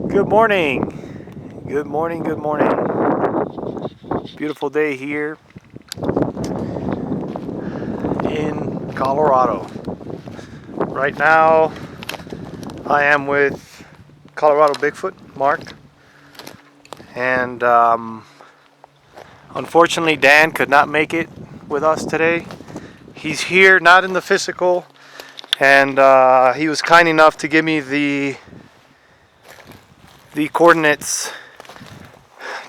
Good morning. Good morning. Good morning. Beautiful day here in Colorado. Right now, I am with Colorado Bigfoot, Mark. And unfortunately, Dan could not make it with us today. He's here, not in the physical. And he was kind enough to give me the coordinates,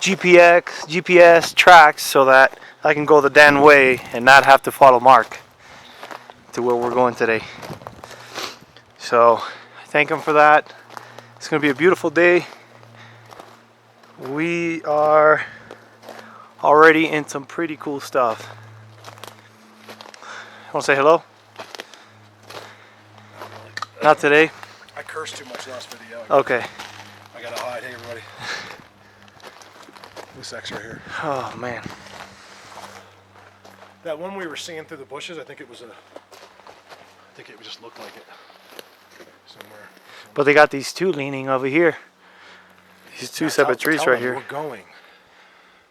GPS tracks, so that I can go the Dan way and not have to follow Mark to where we're going today. So I thank him for that. It's going to be a beautiful day. We are already in some pretty cool stuff. Want to say hello? Not today. I cursed too much last video. Okay. I gotta hide. Hey, everybody. This X right here. Oh man. That one we were seeing through the bushes, I think it just looked like it somewhere. But they got these two leaning over here. These two separate trees right here. We're going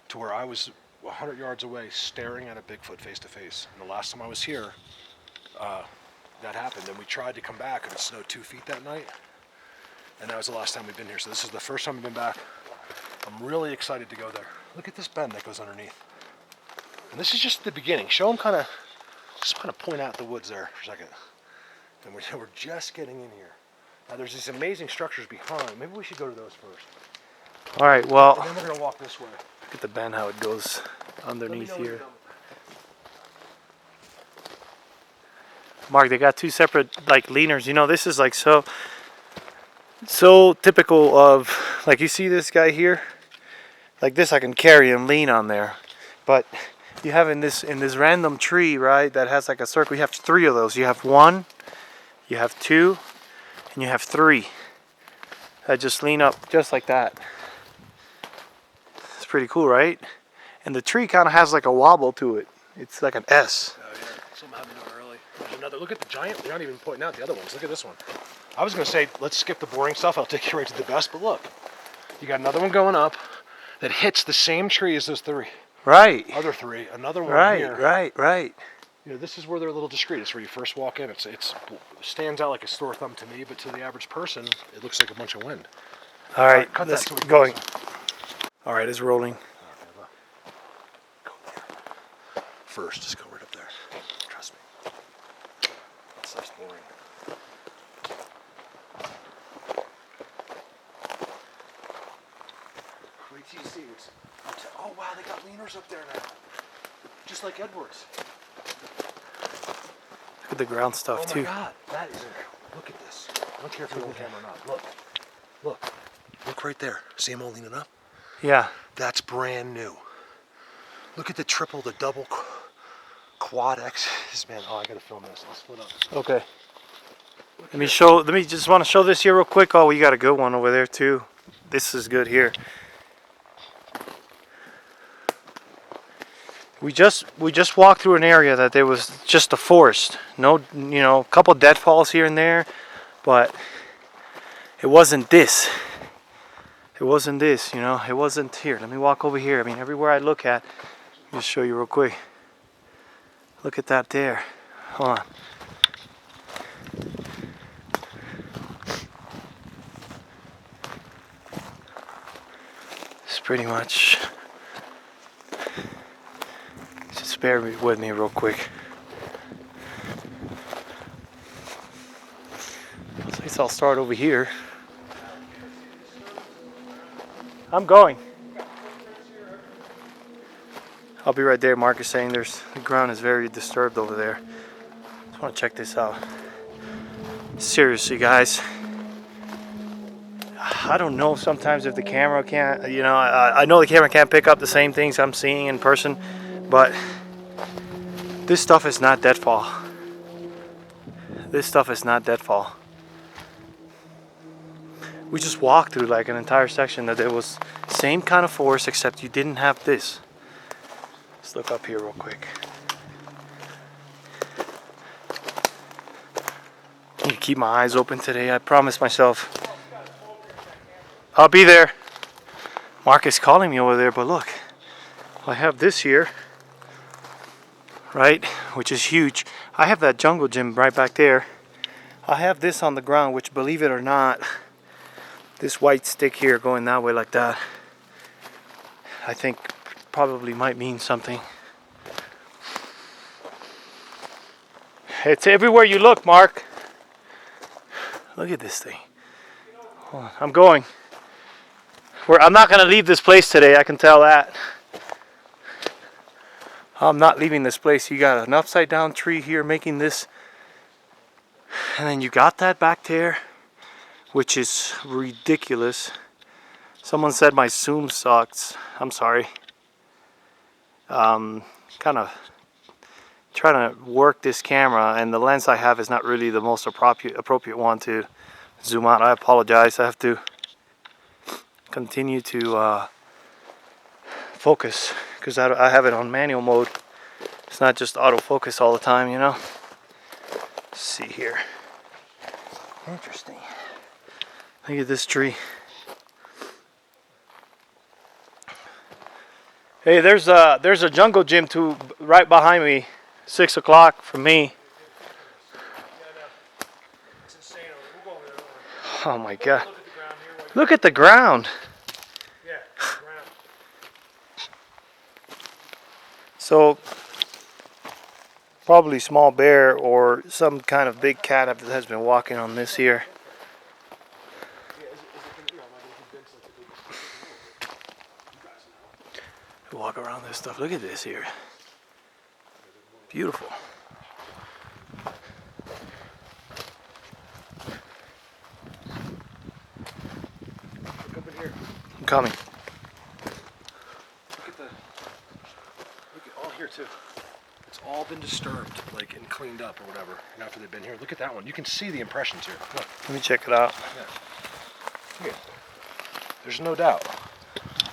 to where I was 100 yards away, staring at a Bigfoot face to face. And the last time I was here, that happened. And we tried to come back, and it snowed 2 feet that night. And that was the last time we've been here. So this is the first time we've been back. I'm really excited to go there. Look at this bend that goes underneath. And this is just the beginning. Show them just point out the woods there for a second. And we're just getting in here. Now there's these amazing structures behind. Maybe we should go to those first. All right, well, And then we're gonna walk this way. look at the bend, how it goes underneath here. Mark, they got two separate like leaners. You know, this is like so typical of, like, you see this guy here, like this, I can carry and lean on there. But you have in this random tree, right, that has like a circle, you have three of those. You have one, you have two, and you have three that just lean up just like that. It's pretty cool, right? And the tree kind of has like a wobble to it. It's like an S. Oh yeah, something happened to it early. There's another. Look at the giant. They're not even pointing out the other ones. Look at this one. I was gonna say let's skip the boring stuff. I'll take you right to the best. But look, you got another one going up that hits the same tree as those three. Right. Other three. Another one here. Right. You know, this is where they're a little discreet. It's where you first walk in. It stands out like a sore thumb to me, but to the average person, it looks like a bunch of wind. All right, cut let's that keep going. All right, it's rolling. Go there. First, just go right up there. Trust me. That stuff's boring. Wait till you see what's. Oh wow, they got leaners up there now. Just like Edwards. Look at the ground stuff too. Oh my God, that is. Look at this. I don't care if you're on camera or not. Look right there. See them all leaning up? Yeah. That's brand new. Look at the triple, the double, quad X's, man. Oh, I gotta film this. I'll split up. Okay. Let me just want to show this here real quick. Oh, we got a good one over there too. This is good here. We just walked through an area that there was just a forest. No, a couple deadfalls here and there, but it wasn't this. It wasn't this, It wasn't here. Let me walk over here. I mean, everywhere I look at, just show you real quick. Look at that there. Hold on. It's pretty much. Just bear with me real quick. At least I'll start over here. I'm going. I'll be right there. Mark is saying the ground is very disturbed over there. Just want to check this out. Seriously, guys. I don't know sometimes if the camera can't, I know the camera can't pick up the same things I'm seeing in person, but this stuff is not deadfall. This stuff is not deadfall. We just walked through like an entire section that there was same kind of forest, except you didn't have this. Let's look up here real quick. I need to keep my eyes open today. I promised myself I'll be there. Mark is calling me over there, but look, I have this here, right, which is huge. I have that jungle gym right back there. I have this on the ground, which, believe it or not, this white stick here going that way like that, I think probably might mean something. It's everywhere you look, Mark. Look at this thing. Hold on, I'm going. I'm not going to leave this place today, I can tell that. I'm not leaving this place. You got an upside down tree here making this. And then you got that back there, which is ridiculous. Someone said my zoom sucks. I'm sorry. Kind of trying to work this camera, and the lens I have is not really the most appropriate one to zoom out. I apologize. I have to continue to focus because I have it on manual mode. It's not just autofocus all the time, you know. Let's see here. Interesting. Look at this tree. Hey, there's a jungle gym too right behind me. 6 o'clock for me. Oh my God! Look at the ground. So probably small bear or some kind of big cat that has been walking on this here. Walk around this stuff. Look at this here. Beautiful. Look up in here. I'm coming. Look at all here too. It's all been disturbed, like, and cleaned up or whatever. And after they've been here, look at that one. You can see the impressions here. Look. Let me check it out. Yeah. Look at. There's no doubt.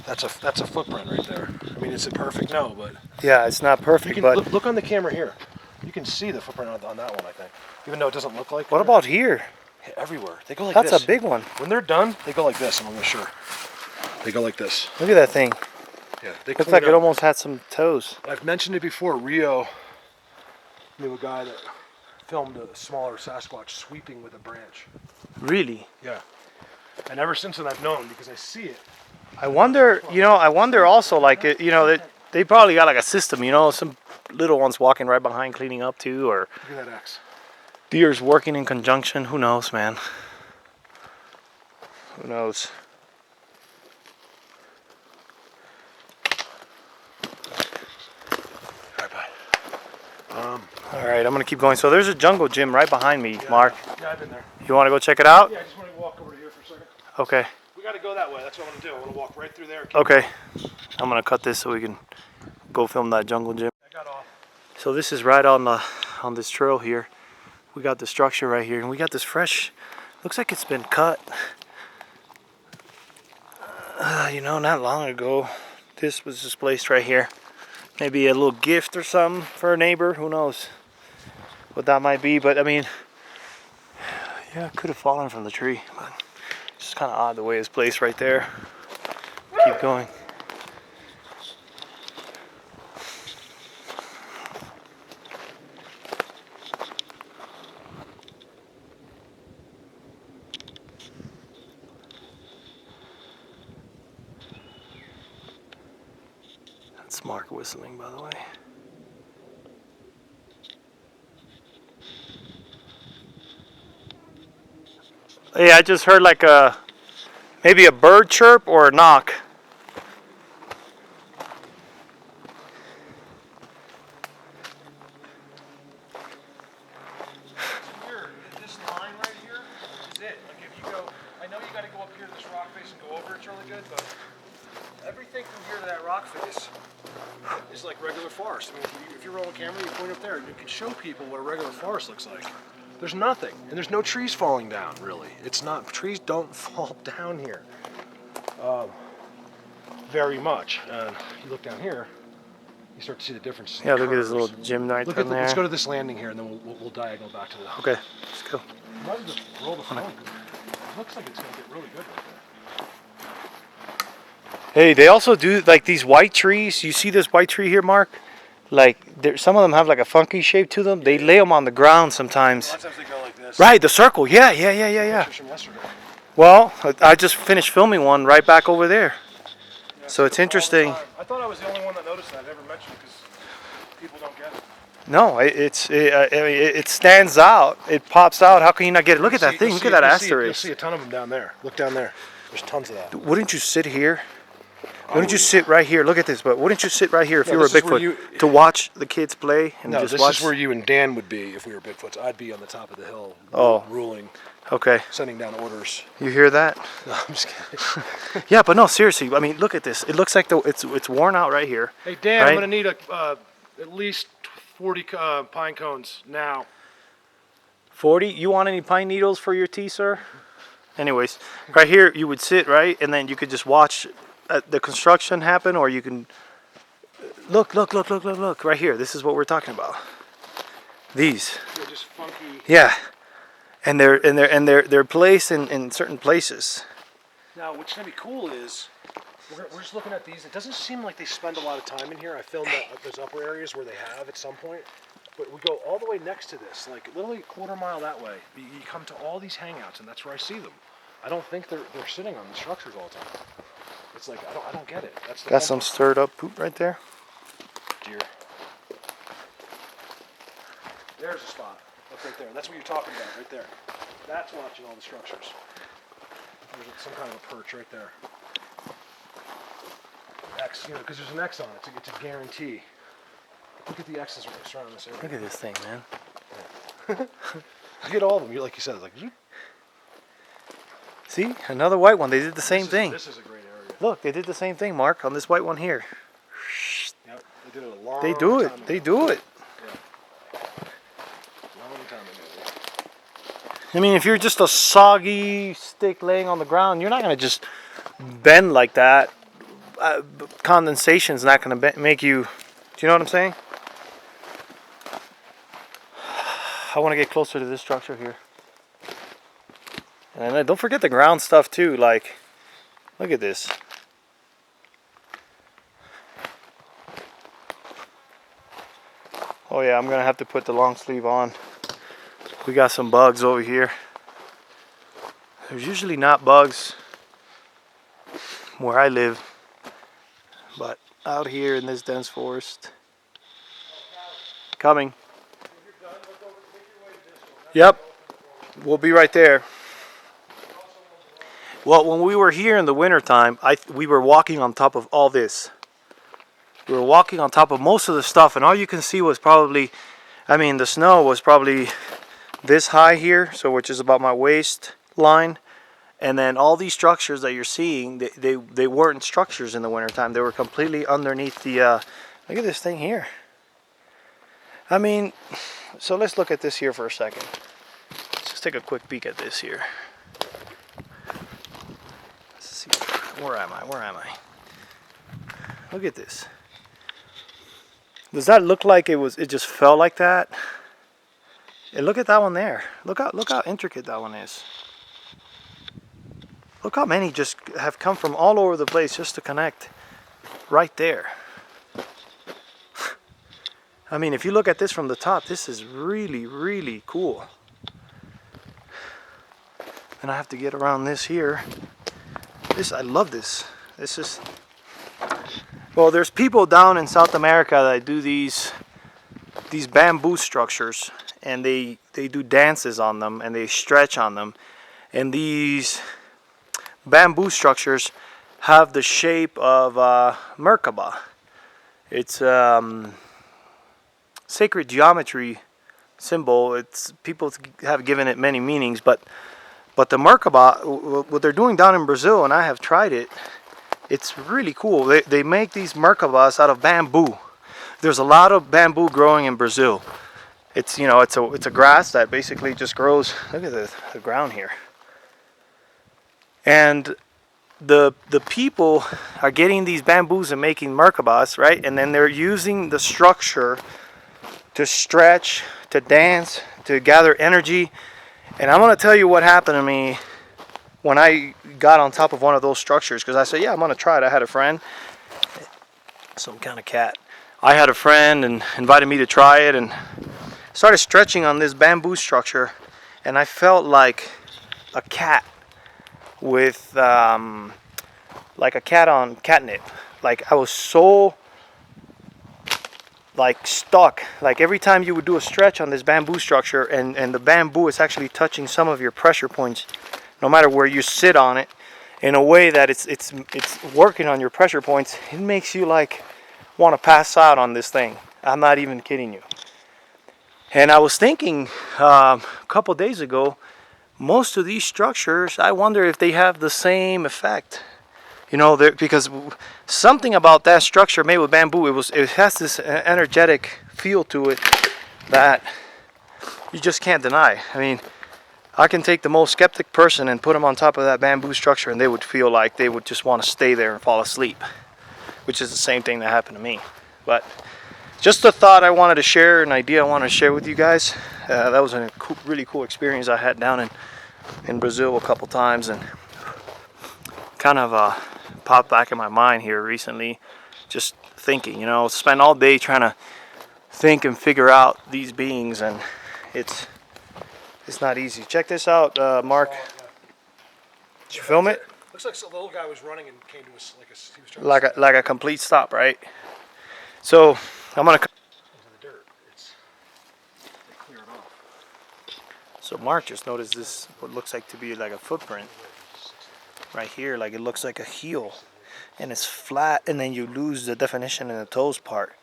That's a footprint right there. I mean, is it perfect? No, but Yeah, it's not perfect, but look on the camera here. You can see the footprint on that one, I think. Even though it doesn't look like. what about here? Yeah, everywhere? They go like That's this. a big one. When they're done, they go like this. I'm almost sure. They go like this. Look at that thing. Yeah, they Looks clean like it up. almost had some toes. I've mentioned it before. Rio knew a guy that filmed a smaller Sasquatch sweeping with a branch. Really? Yeah. And ever since then, I've known because I see it. I wonder also, like, you know, they probably got like a system, you know, some little ones walking right behind cleaning up too, or Look at that axe. deers working in conjunction. Who knows, man? Who knows? All right, bye. All right, I'm gonna keep going. So there's a jungle gym right behind me, Mark. Yeah, I've been there. You want to go check it out? Yeah, I just want to walk over to here for a second. Okay. We got to go that way. That's what I want to do. I want to walk right through there. Okay. I'm gonna cut this so we can go film that jungle gym. I got off. So this is right on this trail here. We got the structure right here, and we got this fresh. Looks like it's been cut. You know, not long ago. This was just placed right here. Maybe a little gift or something for a neighbor. Who knows what that might be? But I mean, yeah, it could have fallen from the tree. But it's just kind of odd the way it's placed right there. Keep going. That's Mark whistling, by the way. Yeah, I just heard like maybe a bird chirp or a knock. Here, this line right here is it. Like if you go, I know you got to go up here to this rock face and go over. It's really good, but everything from here to that rock face is like regular forest. I mean, if you roll a camera, you point up there, and you can show people what a regular forest looks like. There's nothing, and there's no trees falling down, really. It's not, trees don't fall down here very much. And you look down here, you start to see the difference. Yeah, look at this little gym right Look down at there. let's go to this landing here, and then we'll diagonal back to the. Okay, let's go. Might as well just roll the phone. It looks like it's gonna get really good right there. Hey, they also do like these white trees. You see this white tree here, Mark? Like some of them have like a funky shape to them. They lay them on the ground sometimes. A lot of times they go like this. Right, the circle. Yeah. Pictures from yesterday. Well, I just finished filming one right back over there. Yeah, So it's interesting. I thought I was the only one that noticed that. I never mentioned it because people don't get it. No, it stands out. It pops out. How can you not get it? Look at that thing. Look at that asterisk. You'll see a ton of them down there. Look down there. There's tons of that. Wouldn't you sit here? Wouldn't you sit right here? Look at this. But wouldn't you sit right here if you were a Bigfoot to watch the kids play and no, just this watch? is where you and Dan would be if we were Bigfoots. I'd be on the top of the hill, ruling. Okay. Sending down orders. You hear that? No, I'm just kidding. Yeah, but no, seriously. I mean, look at this. It looks like it's worn out right here. Hey Dan, right? I'm gonna need at least 40 pine cones now. 40? You want any pine needles for your tea, sir? Anyways, right here you would sit, right? And then you could just watch the construction happen, or you can look right here. This is what we're talking about. These. They're just funky. Yeah. And they're placed in certain places. Now, what's gonna be cool is we're just looking at these. It doesn't seem like they spend a lot of time in here. I filmed those upper areas where they have at some point. But we go all the way next to this, like literally a quarter mile that way. You come to all these hangouts, and that's where I see them. I don't think they're sitting on the structures all the time. It's like I don't get it. That's the Got some stirred up poop right there. deer. There's a spot. Look right there. That's what you're talking about, right there. That's watching all the structures. There's some kind of a perch right there. X, because there's an X on it. It's a guarantee. Look at the X's surrounding this area. Look at this thing, man. Look at all of them. Like you said, it's like. See, another white one. They did the same thing. This is a great area. Look, they did the same thing, Mark, on this white one here. Yep, they did it a long They do time it. ago. They do it. Yeah. Long time ago. I mean, if you're just a soggy stick laying on the ground, you're not gonna just bend like that. Condensation's not gonna make you. Do you know what I'm saying? I want to get closer to this structure here. And don't forget the ground stuff too. Like, look at this. Oh yeah, I'm gonna have to put the long sleeve on. We got some bugs over here. There's usually not bugs where I live, but out here in this dense forest. Coming. Yep, we'll be right there. Well, when we were here in the wintertime, we were walking on top of all this. We were walking on top of most of the stuff, and all you can see was probably, I mean, the snow was probably this high here, so which is about my waist line. And then all these structures that you're seeing, they weren't structures in the wintertime. They were completely underneath the, look at this thing here. I mean, so let's look at this here for a second. Let's just take a quick peek at this here. Let's see, where am I? Look at this. Does that look like it just fell like that? And look at that one there. Look how intricate that one is. Look how many just have come from all over the place just to connect right there. I mean, if you look at this from the top, this is really, really cool. And I have to get around this here. I love this. This is, well, there's people down in South America that do these bamboo structures, and they do dances on them, and they stretch on them. And these bamboo structures have the shape of Merkaba. It's sacred geometry symbol. It's people have given it many meanings, but the Merkaba, what they're doing down in Brazil, and I have tried it, it's really cool. They make these Merkabas out of bamboo. There's a lot of bamboo growing in Brazil. It's, you know, it's a grass that basically just grows. Look at the ground here. And the people are getting these bamboos and making Merkabas, right? And then they're using the structure to stretch, to dance, to gather energy. And I'm going to tell you what happened to me when I got on top of one of those structures, because I said, yeah, I'm gonna try it. I had a friend, some kind of cat. I had a friend and invited me to try it, and started stretching on this bamboo structure, and I felt like a cat with like a cat on catnip. Like I was so like stuck. Like every time you would do a stretch on this bamboo structure, and the bamboo is actually touching some of your pressure points, no matter where you sit on it, in a way that it's working on your pressure points. It makes you like want to pass out on this thing. I'm not even kidding you. And I was thinking a couple days ago, most of these structures, I wonder if they have the same effect. You know, because something about that structure made with bamboo, it has this energetic feel to it that you just can't deny. I mean, I can take the most skeptic person and put them on top of that bamboo structure, and they would feel like they would just want to stay there and fall asleep, which is the same thing that happened to me. But just a thought I wanted to share, an idea I wanted to share with you guys. That was a really cool experience I had down in Brazil a couple times, and kind of popped back in my mind here recently. Just thinking, you know, spend all day trying to think and figure out these beings, and it's not easy. Check this out, Mark. Did you film it? Looks like the little guy was running and came to us he was trying to Like a complete stop, right? So I'm gonna. into the dirt. They clear it off. So Mark just noticed this, what looks like to be like a footprint right here. Like it looks like a heel, and it's flat, and then you lose the definition in the toes part.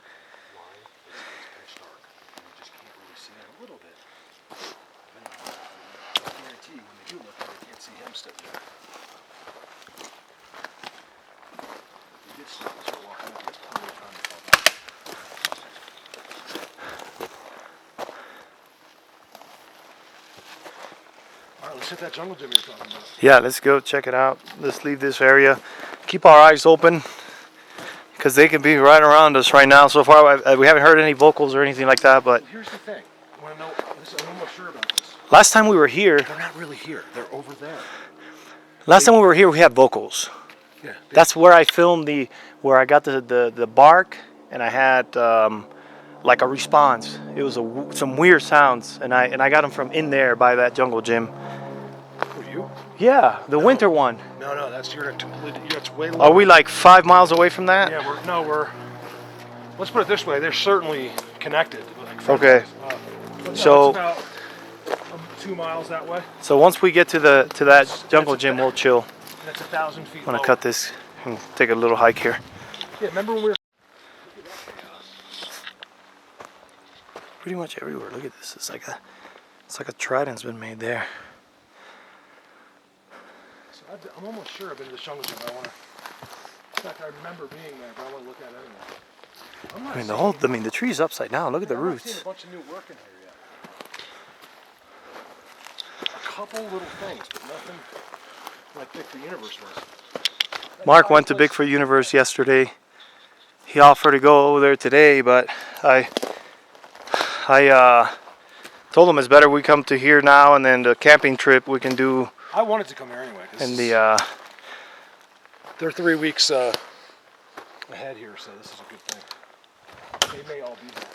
Alright, let's hit that jungle gym you're talking about. Yeah, let's go check it out. Let's leave this area. Keep our eyes open, because they can be right around us right now. So far, we haven't heard any vocals or anything like that. But Well, here's the thing. I want to know. I'm almost sure about this. last time we were here, They're not really here. They're over there. we had vocals. Yeah. That's where I filmed where I got the bark, and I had like a response. It was some weird sounds, and I got them from in there by that jungle gym. Were you? Yeah, the winter one. No, that's that's way low. Are we like 5 miles away from that? Yeah, we're. Let's put it this way. They're certainly connected. Like, Okay. but So- it's about 2 miles that way. So once we get to that jungle gym, we'll chill. And that's 1,000 feet. I'm gonna low. cut this and take a little hike here. Yeah, remember when we were. Pretty much everywhere. Look at this. It's like a trident's been made there. So I'm almost sure I've been to the jungle gym. I want to. In fact, I remember being there, but I want to look at it anyway. I'm not The tree's upside down. Look at the I'm not seeing roots. a bunch of new work in here yet. A couple little things, but nothing like Bigfoot Universe was. Mark went to Bigfoot Universe yesterday. He offered to go over there today, but I told him it's better we come to here now, and then the camping trip we can do I wanted to come here anyway. in They're 3 weeks ahead here, so this is a good thing. They may all be there.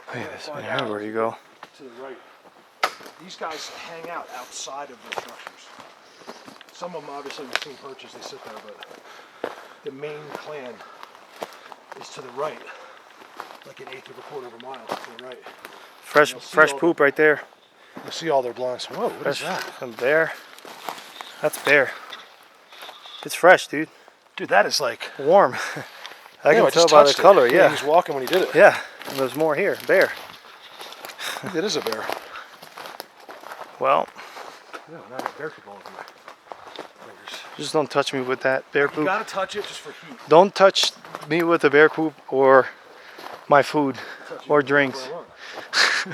Look at this. Yeah, where you go? To the right. These guys hang out outside of the structures. Some of them obviously we've seen perches, they sit there, but the main clan is to the right, like an eighth of a quarter of a mile to the right. Fresh poop right there. You see all their blinds. Whoa, what is that? Some bear. That's bear. It's fresh, dude. Dude, that is like Warm. I Yeah, can I tell just by the touched it. color. He Yeah. was walking when he did it. Yeah. There's more here. Bear. It is a bear. Well, Yeah, not a bear poop all over my fingers. just don't touch me with that bear You poop. gotta touch it just for heat. Don't touch me with the bear poop or my food Touch it or whenever drinks. I want. Here,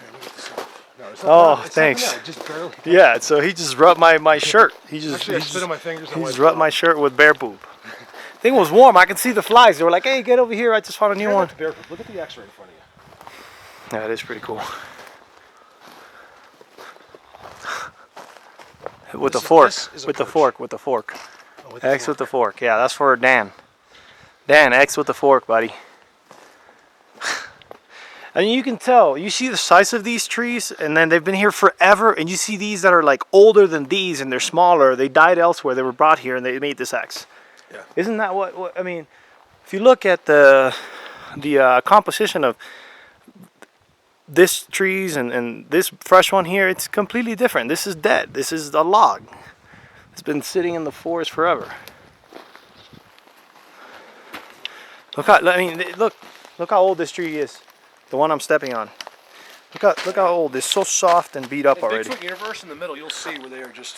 let me get this off. No, it's not Oh, bad. It's thanks. nothing now, it just barely. Yeah, so he just rubbed my shirt. Actually, I spit on my fingers. He just rubbed my shirt with bear poop. Thing was warm. I could see the flies. They were like, "Hey, get over here! I just found a new one." Look at the X-ray in front of you. Yeah, it is pretty cool. With the This is- fork. this is a With the perch. fork. With the fork. Oh, with the X fork. with the fork. Yeah, that's for Dan. Dan, X with the fork, buddy. I mean, you can tell. You see the size of these trees, and then they've been here forever. And you see these that are like older than these, and they're smaller. They died elsewhere. They were brought here, and they made this X. Yeah. Isn't that what I mean? If you look at the composition of this trees and this fresh one here, it's completely different. This is dead. This is a log. It's been sitting in the forest forever. Look how, I mean, look how old this tree is. The one I'm stepping on. Look how old. It's so soft and beat up In already. Bigfoot universe, in the middle, you'll see where they are just.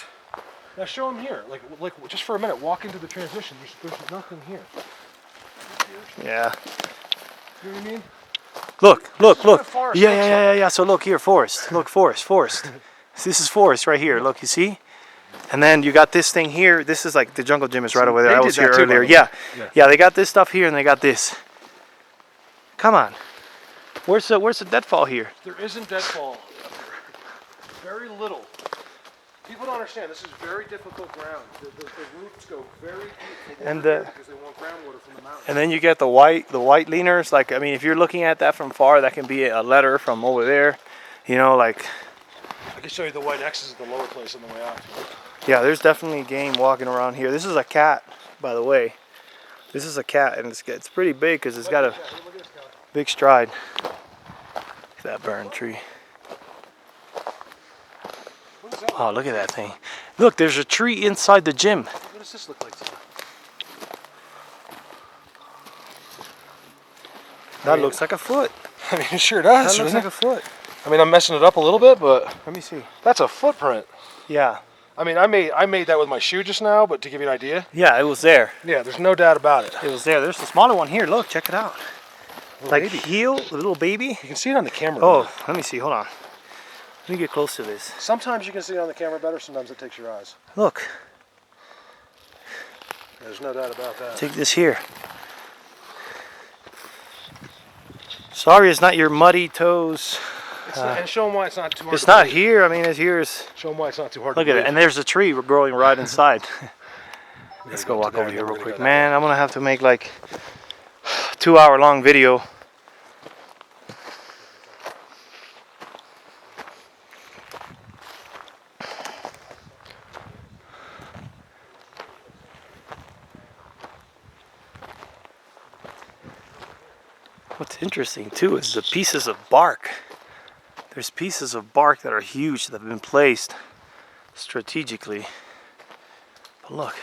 Now show them here, like just for a minute. Walk into the transition. There's nothing here. Yeah. You know what I mean? Look. what a forest looks Yeah. So look here, forest. Look, forest. This is forest right here. Look, you see? And then you got this thing here. This is like the jungle gym is right over there. They I did was here that too, by earlier. the way. Yeah. They got this stuff here, and they got this. Come on. Where's the deadfall here? There isn't deadfall. Very little. People don't understand. This is very difficult ground. The roots go very deep for And water because they want groundwater from the mountains. And then you get the white leaners. Like, I mean, if you're looking at that from far, that can be a letter from over there. You know, like, I can show you the white X's at the lower place on the way out. yeah, there's definitely game walking around here. This is a cat, by the way. This is a cat, and it's pretty big because it's got a Look at this guy. big stride. Look at that burned tree. What is that? Oh, look at that thing. Look, there's a tree inside the gym. What does this look like to you? That looks like a foot. I mean, it sure does. That looks like a foot. I mean, I'm messing it up a little bit, but Let me see. that's a footprint. Yeah. I mean, I made that with my shoe just now, but to give you an idea, Yeah, it was there. yeah, there's no doubt about it. It was there. There's a smaller one here. Look, check it out. Like baby. heel, a little baby. You can see it on the camera. Oh, let me see. Hold on. Let me get close to this. Sometimes you can see it on the camera better. Sometimes it takes your eyes. Look, There's no doubt about that. take this here. Sorry, it's not your muddy toes. It's not, and show them why it's not too hard. It's to not believe. here. I mean, it's here. Show them why it's not too hard. Look to at it. believe. And there's a tree growing right inside. Let's go to walk there, over then here we're real gonna quick. go that Man, I'm going to have to make like 2-hour long video. What's interesting too is the pieces of bark. There's pieces of bark that are huge that have been placed strategically. But look.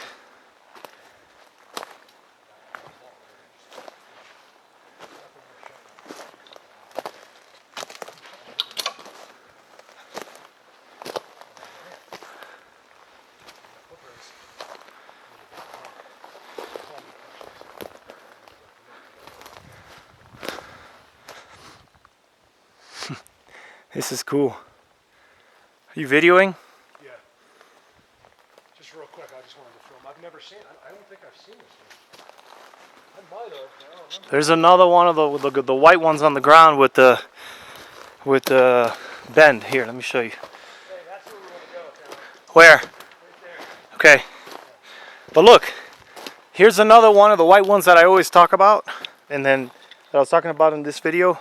This is cool. Are you videoing? Yeah. Just real quick, I just wanted to film. I've never seen. I don't think I've seen this one. I might have. I don't remember. There's another one of the white ones on the ground with the bend. Here, let me show you. Hey, that's where we want to go, Tom. Where? Right there. Okay. But look, here's another one of the white ones that I always talk about, and then that I was talking about in this video.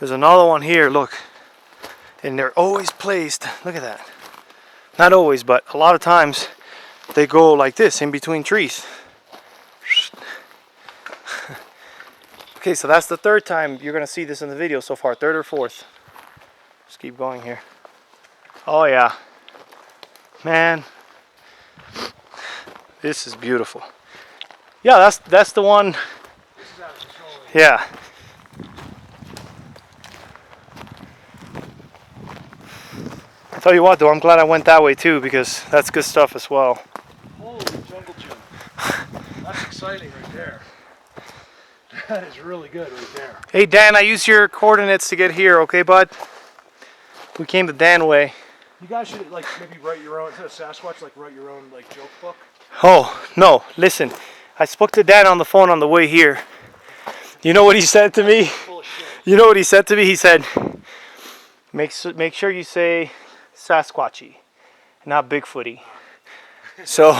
There's another one here. Look. And they're always placed, look at that. Not always, but a lot of times they go like this in between trees. Okay, so that's the third time you're gonna see this in the video so far, third or fourth. Just keep going here. Oh yeah. Man. This is beautiful. Yeah, that's the one. This is out of control. Yeah. Tell you what though, I'm glad I went that way too because that's good stuff as well. Holy jungle gym. That's exciting right there. That is really good right there. Hey Dan, I used your coordinates to get here, okay bud? We came the Dan way. You guys should like maybe write your own, instead of Sasquatch, like write your own like joke book. Oh, no, listen. I spoke to Dan on the phone on the way here. You know what he said to me? Full of shit. You know what he said to me? He said, make sure you say Sasquatchy. not Bigfooty. So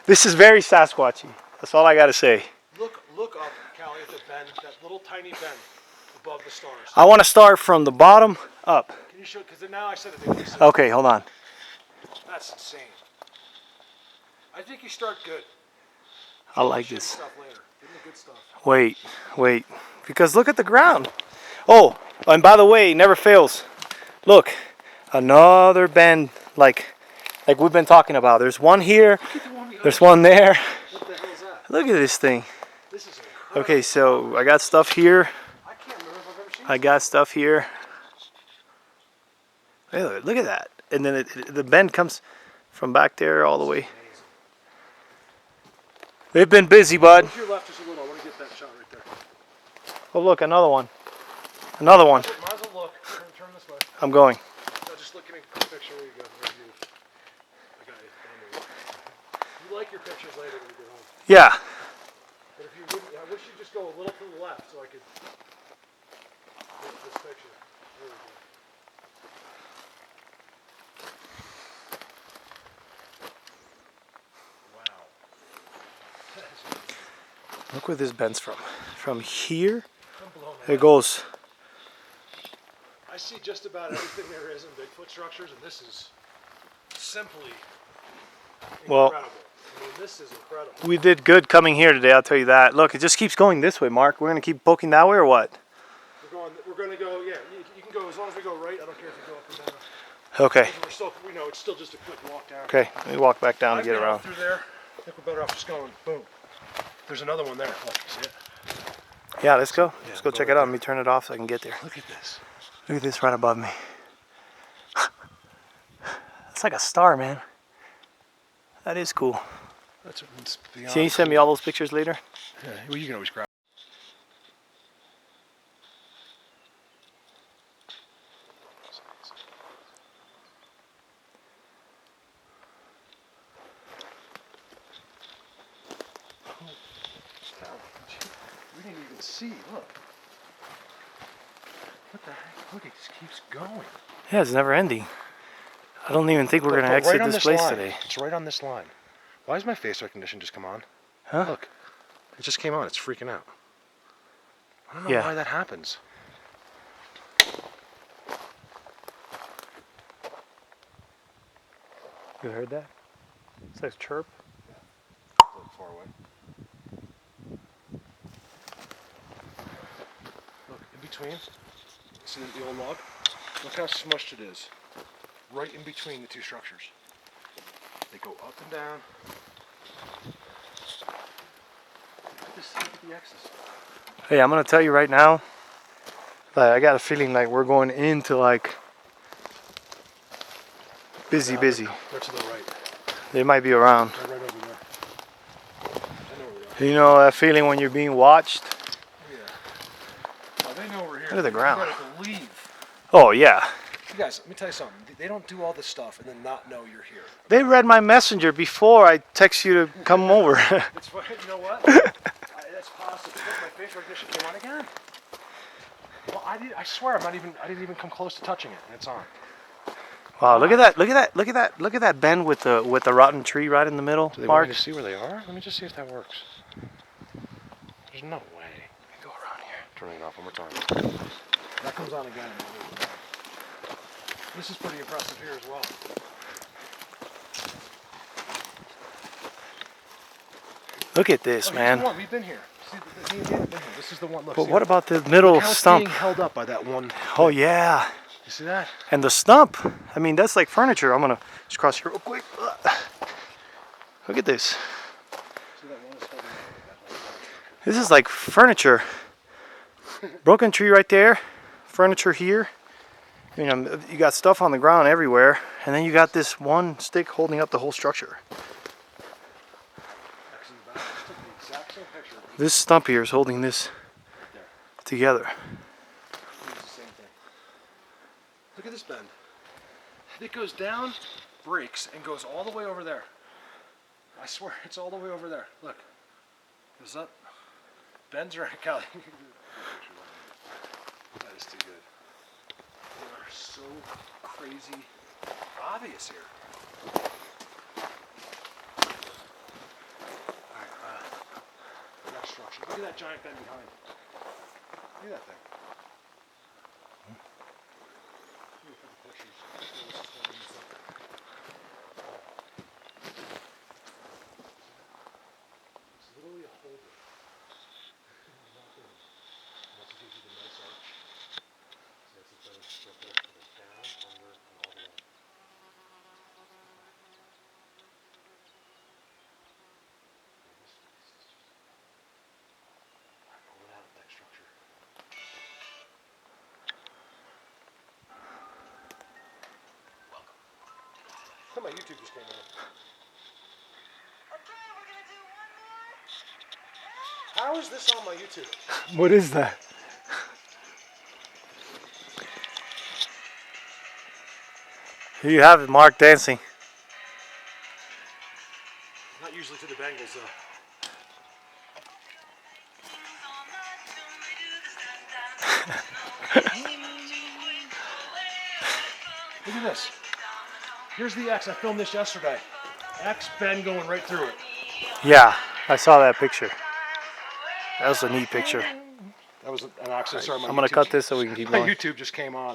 this is very Sasquatchy. That's all I gotta say. Look up, Callie, at the bend, that little tiny bend above the stars. I want to start from the bottom up. Can you show? Because now I said it. They wouldn't see. Okay, hold on. That's insane. I think you start good. I like Shitty this. stuff later. Give me good stuff. Wait. Because look at the ground. Oh, and by the way, never fails. Look, another bend like we've been talking about. There's one here. There's one there. What the hell is that? Look at this thing. This is incredible. Okay, so I got stuff here. I can't remember if I've ever seen I got stuff here. Hey, look at that. And then the bend comes from back there all the way. They've been busy, bud. To your left just a little. I want to get that shot right there. Oh, look, another one. Another one. Might as well look. Turn this way. I'm going. No, just look at me. Picture where you go. Where you move. I got you. You like your pictures later when you get home. Yeah. But if you wouldn't, I wish you'd just go a little to the left so I could get this picture. There we go. Wow. Look where this bends from. From here, I'm blown it away. goes. I see just about everything there is in Bigfoot structures, and this is simply Well, incredible. I mean, this is incredible. we did good coming here today, I'll tell you that. Look, it just keeps going this way, Mark. We're going to keep poking that way or what? We're going to go, yeah, you can go, as long as we go right, I don't care if you go up or down. Okay. We're still, we know it's still just a quick walk down. Okay, let me walk back down to I've get been around. through there. I think we're better off just going, boom. There's another one there. Look, you see it? Yeah, let's go. Let's go go check right it out. there. Let me turn it off so I can get there. Look at this. Look at this right above me. It's like a star, man. That is cool. That's beyond. Can you send me all those pictures later? Yeah, well, you can always grab. We didn't even see. Look. What the heck? Look, it just keeps going. Yeah, it's never ending. I don't even think we're going to But exit right on this place line. today. It's right on this line. Why does my face recognition just come on? Huh? Look, it just came on. It's freaking out. I don't know Yeah. why that happens. You heard that? It says chirp. A little far away. Look, in between. See the old log? Look how smushed it is. Right in between the two structures. They go up and down. Look at the X's. Hey, I'm going to tell you right now, like, I got a feeling like we're going into like busy. They're to the right. They might be around. They're right over there. I know where they are. You know that feeling when you're being watched? Yeah. Oh, they know we're here. Look at the ground. You gotta believe. Oh, yeah. You guys, let me tell you something. They don't do all this stuff and then not know you're here. They read my messenger before I text you to come over. It's fine. You know what? That's possible. Look, my face recognition came on again. Well, I swear, I didn't even come close to touching it, and it's on. Wow, look at that. Look at that. Look at that. Look at that bend with the rotten tree right in the middle. Do they Mark. want me to see where they are? Let me just see if that works. There's no way. Go around here. Turning it off one more time. That comes on again. This is pretty impressive here as well. Look at this, Oh, here's man. the one. We've been here. See, me and Dan have been here. This is the one. Look, But see what it? about the middle Look how it's stump? being held up by that one. Oh, yeah. You see that? And the stump. I mean, that's like furniture. I'm going to just cross here real quick. Look at this. See that one is holding up. This is like furniture. Broken tree right there. Furniture here. I mean, you got stuff on the ground everywhere. And then you got this one stick holding up the whole structure. This stump here is holding this together. Look at this bend. It goes down, breaks, and goes all the way over there. I swear, it's all the way over there. Look. Goes up, bends around. Callie. That is too good. They are so crazy. obvious here. Alright, that structure. Look at that giant bend behind. Look at that thing. Let me put the pictures. It's literally a holder. That's what gives you the nice arch. So it's a better structure that goes down, under, and all the way. Pull it out of that structure. Welcome. I thought my YouTube just came on. Okay, we're gonna do one more. How is this on my YouTube? What is that? Here you have it, Mark dancing. Not usually to the Bengals, though. Look at this. Here's the X. I filmed this yesterday. X, Ben going right through it. Yeah, I saw that picture. That was a neat picture. That was an accident. Sorry, my I'm gonna YouTube cut this so we can keep My going. YouTube just came on.